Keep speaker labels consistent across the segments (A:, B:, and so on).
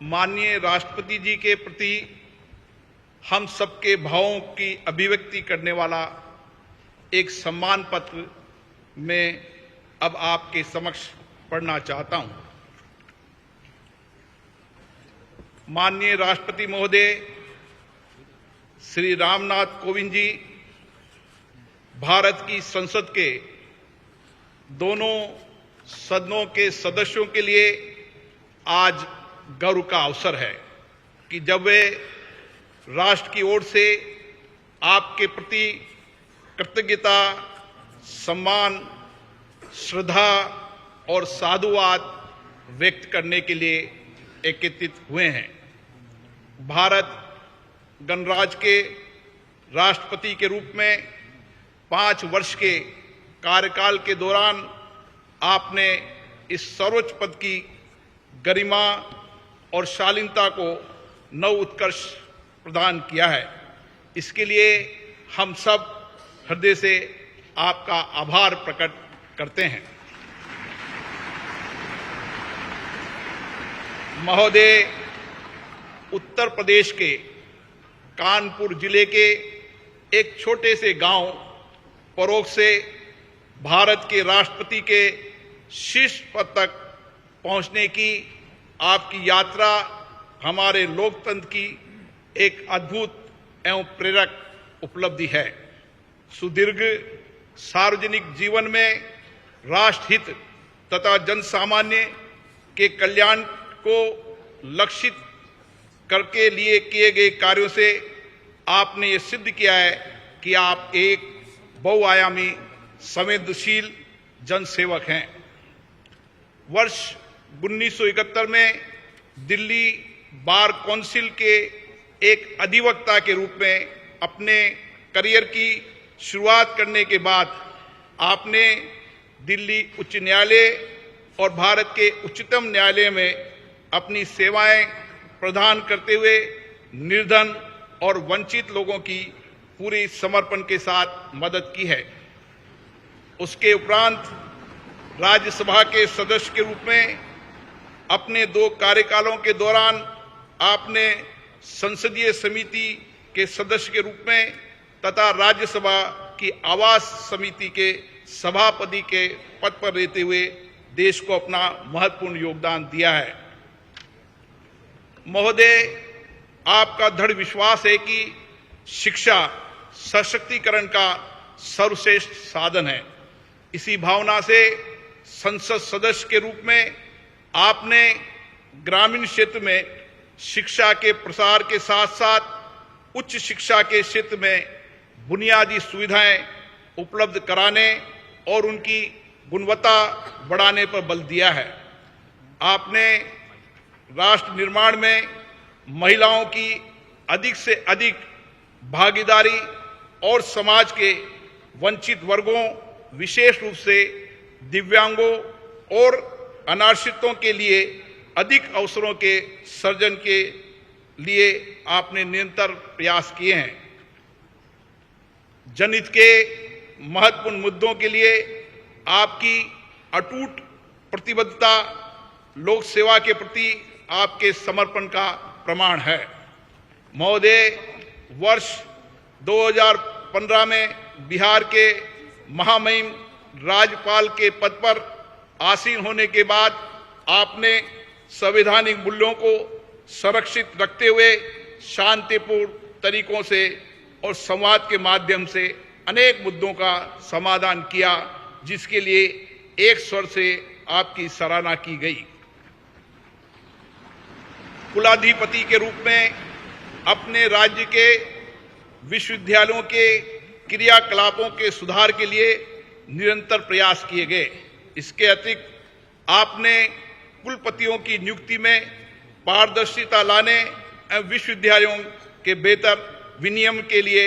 A: माननीय राष्ट्रपति जी के प्रति हम सबके भावों की अभिव्यक्ति करने वाला एक सम्मान पत्र मैं अब आपके समक्ष पढ़ना चाहता हूं। माननीय राष्ट्रपति महोदय श्री रामनाथ कोविंद जी, भारत की संसद के दोनों सदनों के सदस्यों के लिए आज गर्व का अवसर है कि जब वे राष्ट्र की ओर से आपके प्रति कृतज्ञता, सम्मान, श्रद्धा और साधुवाद व्यक्त करने के लिए एकत्रित हुए हैं। भारत गणराज्य के राष्ट्रपति के रूप में 5 वर्ष के कार्यकाल के दौरान आपने इस सर्वोच्च पद की गरिमा और शालीनता को नव उत्कर्ष प्रदान किया है। इसके लिए हम सब हृदय से आपका आभार प्रकट करते हैं। महोदय, उत्तर प्रदेश के कानपुर जिले के एक छोटे से गांव परोग से भारत के राष्ट्रपति के शीर्ष पद तक पहुंचने की आपकी यात्रा हमारे लोकतंत्र की एक अद्भुत एवं प्रेरक उपलब्धि है। सुदीर्घ सार्वजनिक जीवन में राष्ट्रहित तथा जनसामान्य के कल्याण को लक्षित करके लिए किए गए कार्यों से आपने ये सिद्ध किया है कि आप एक बहुआयामी संवेदनशील जनसेवक हैं। वर्ष 1971 में दिल्ली बार काउंसिल के एक अधिवक्ता के रूप में अपने करियर की शुरुआत करने के बाद आपने दिल्ली उच्च न्यायालय और भारत के उच्चतम न्यायालय में अपनी सेवाएं प्रदान करते हुए निर्धन और वंचित लोगों की पूरी समर्पण के साथ मदद की है। उसके उपरांत राज्यसभा के सदस्य के रूप में अपने 2 कार्यकालों के दौरान आपने संसदीय समिति के सदस्य के रूप में तथा राज्यसभा की आवास समिति के सभापति के पद पर रहते हुए देश को अपना महत्वपूर्ण योगदान दिया है। महोदय, आपका दृढ़ विश्वास है कि शिक्षा सशक्तिकरण का सर्वश्रेष्ठ साधन है। इसी भावना से संसद सदस्य के रूप में आपने ग्रामीण क्षेत्र में शिक्षा के प्रसार के साथ साथ उच्च शिक्षा के क्षेत्र में बुनियादी सुविधाएं उपलब्ध कराने और उनकी गुणवत्ता बढ़ाने पर बल दिया है। आपने राष्ट्र निर्माण में महिलाओं की अधिक से अधिक भागीदारी और समाज के वंचित वर्गों, विशेष रूप से दिव्यांगों और अनाश्रितों के लिए अधिक अवसरों के सृजन के लिए आपने निरंतर प्रयास किए हैं। जनहित के महत्वपूर्ण मुद्दों के लिए आपकी अटूट प्रतिबद्धता लोक सेवा के प्रति आपके समर्पण का प्रमाण है। महोदय, वर्ष 2015 में बिहार के महामहिम राज्यपाल के पद पर आसीन होने के बाद आपने संवैधानिक मूल्यों को संरक्षित रखते हुए शांतिपूर्ण तरीकों से और संवाद के माध्यम से अनेक मुद्दों का समाधान किया, जिसके लिए एक स्वर से आपकी सराहना की गई। कुलाधिपति के रूप में अपने राज्य के विश्वविद्यालयों के क्रियाकलापों के सुधार के लिए निरंतर प्रयास किए गए। इसके अतिरिक्त आपने कुलपतियों की नियुक्ति में पारदर्शिता लाने एवं विश्वविद्यालयों के बेहतर विनियमन के लिए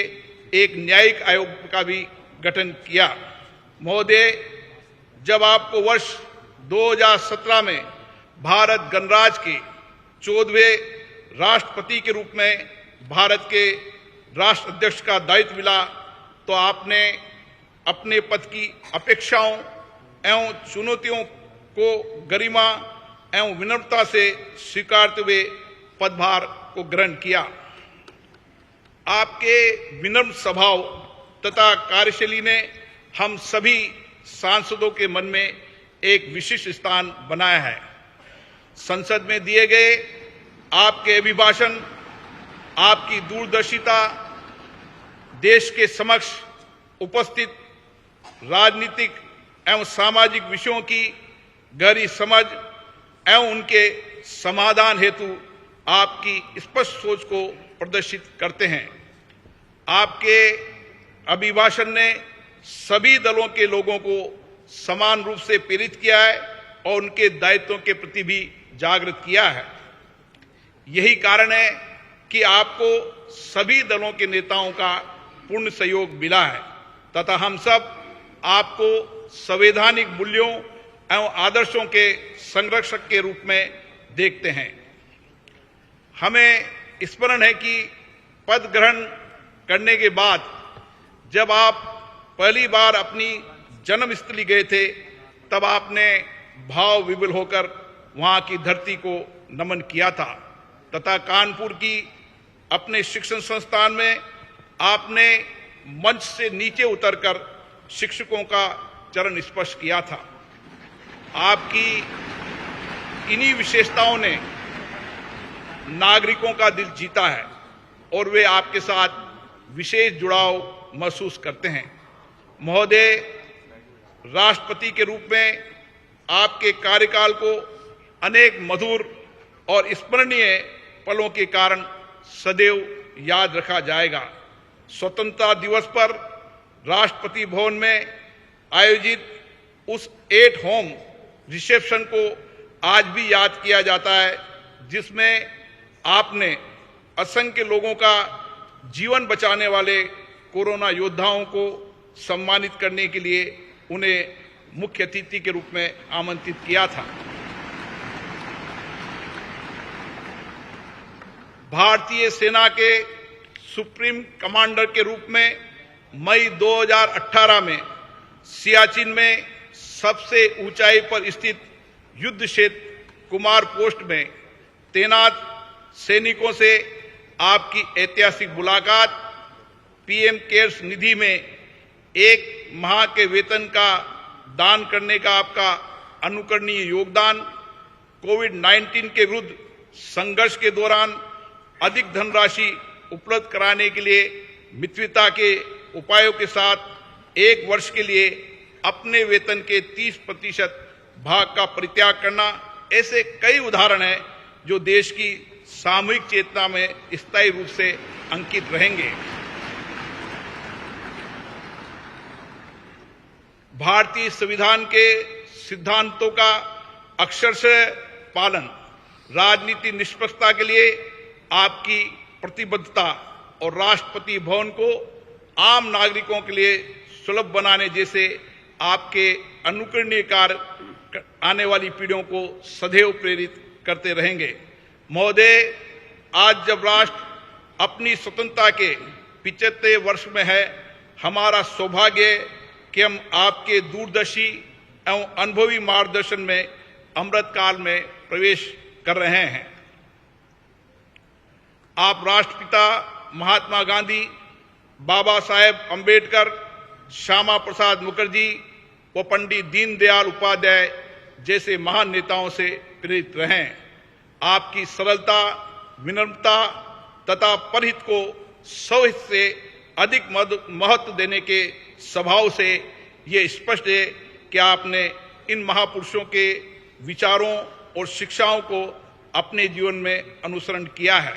A: एक न्यायिक आयोग का भी गठन किया। महोदय, जब आपको वर्ष 2017 में भारत गणराज्य के 14वें राष्ट्रपति के रूप में भारत के राष्ट्र अध्यक्ष का दायित्व मिला, तो आपने अपने पद की अपेक्षाओं एवं चुनौतियों को गरिमा एवं विनम्रता से स्वीकारते हुए पदभार को ग्रहण किया। आपके विनम्र स्वभाव तथा कार्यशैली ने हम सभी सांसदों के मन में एक विशिष्ट स्थान बनाया है। संसद में दिए गए आपके अभिभाषण, आपकी दूरदर्शिता देश के समक्ष उपस्थित राजनीतिक एवं सामाजिक विषयों की गहरी समझ एवं उनके समाधान हेतु आपकी स्पष्ट सोच को प्रदर्शित करते हैं। आपके अभिभाषण ने सभी दलों के लोगों को समान रूप से प्रेरित किया है और उनके दायित्वों के प्रति भी जागृत किया है। यही कारण है कि आपको सभी दलों के नेताओं का पूर्ण सहयोग मिला है तथा हम सब आपको संवैधानिक मूल्यों एवं आदर्शों के संरक्षक के रूप में देखते हैं। हमें स्मरण है कि पद ग्रहण करने के बाद जब आप पहली बार अपनी जन्मस्थली गए थे तब आपने भाव विभोर होकर वहां की धरती को नमन किया था तथा कानपुर की अपने शिक्षण संस्थान में आपने मंच से नीचे उतरकर शिक्षकों का चरण स्पर्श किया था। आपकी इन्हीं विशेषताओं ने नागरिकों का दिल जीता है और वे आपके साथ विशेष जुड़ाव महसूस करते हैं। महोदय, राष्ट्रपति के रूप में आपके कार्यकाल को अनेक मधुर और स्मरणीय पलों के कारण सदैव याद रखा जाएगा। स्वतंत्रता दिवस पर राष्ट्रपति भवन में आयोजित उस एट होम रिसेप्शन को आज भी याद किया जाता है जिसमें आपने असंख्य लोगों का जीवन बचाने वाले कोरोना योद्धाओं को सम्मानित करने के लिए उन्हें मुख्य अतिथि के रूप में आमंत्रित किया था। भारतीय सेना के सुप्रीम कमांडर के रूप में मई 2018 में सियाचिन में सबसे ऊंचाई पर स्थित युद्ध क्षेत्र कुमार पोस्ट में तैनात सैनिकों से आपकी ऐतिहासिक मुलाकात, पीएम केयर्स निधि में 1 माह के वेतन का दान करने का आपका अनुकरणीय योगदान, कोविड-19 के विरुद्ध संघर्ष के दौरान अधिक धनराशि उपलब्ध कराने के लिए मित्रता के उपायों के साथ 1 वर्ष के लिए अपने वेतन के 30% भाग का परित्याग करना, ऐसे कई उदाहरण हैं जो देश की सामूहिक चेतना में स्थायी रूप से अंकित रहेंगे। भारतीय संविधान के सिद्धांतों का अक्षरशः पालन, राजनीति निष्पक्षता के लिए आपकी प्रतिबद्धता और राष्ट्रपति भवन को आम नागरिकों के लिए सुलभ बनाने जैसे आपके अनुकरणीय कार्य आने वाली पीढ़ियों को सदैव प्रेरित करते रहेंगे। महोदय, आज जब राष्ट्र अपनी स्वतंत्रता के 75वें वर्ष में है, हमारा सौभाग्य है कि हम आपके दूरदर्शी एवं अनुभवी मार्गदर्शन में अमृतकाल में प्रवेश कर रहे हैं। आप राष्ट्रपिता महात्मा गांधी, बाबा साहेब अंबेडकर, श्यामा प्रसाद मुखर्जी व पंडित दीनदयाल उपाध्याय जैसे महान नेताओं से प्रेरित रहे। आपकी सरलता, विनम्रता तथा परहित को स्वहित से अधिक महत्व देने के स्वभाव से ये स्पष्ट है कि आपने इन महापुरुषों के विचारों और शिक्षाओं को अपने जीवन में अनुसरण किया है।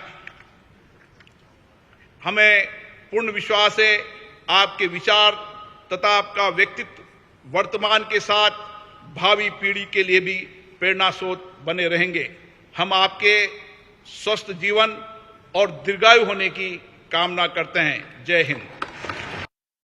A: हमें पूर्ण विश्वास है आपके विचार तथा आपका व्यक्तित्व वर्तमान के साथ भावी पीढ़ी के लिए भी प्रेरणा स्रोत बने रहेंगे। हम आपके स्वस्थ जीवन और दीर्घायु होने की कामना करते हैं। जय हिंद।